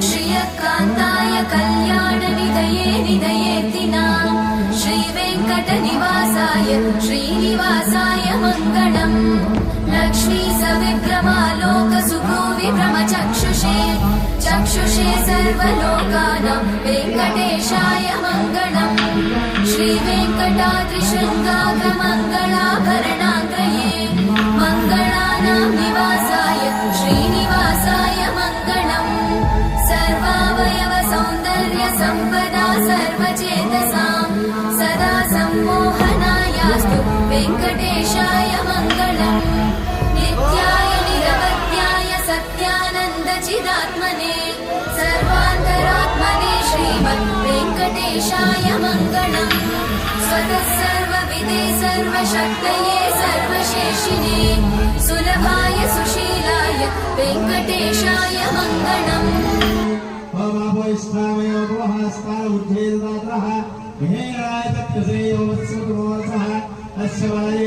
श्रियकान्ताय कल्याणनिधये निधयेऽर्तिनाम् श्रीवेङ्कटनिवासाय श्रीनिवासाय मङ्गलम् लक्ष्मी सविभ्रमालोकसुभुविभ्रमचक्षुषे चक्षुषे सर्वलोकानां वेङ्कटेशाय मङ्गलम् श्रीवेङ्कटाद्रिशृङ्गाग्रमङ्गलाभरणाग्रये मङ्गलानां निवासाय श्रीनिवासाय मङ्गलम् सर्वावयव सौन्दर्य सम्पदा सर्वचेतसां सदा सम्मोहनायास्तु वेङ्कटेशाय मङ्गलम् नित्याय निरवध्याय सत्यानन्दचिदात्मने सर्वान्तरात्मने श्रीमद् वेङ्कटेशाय मङ्गलम् स्वतः सर्वविदे सर्वशक्तये सर्वशेषिने सुलभाय सुशीलाय वेङ्कटेशाय मङ्गलम् अश्ववाये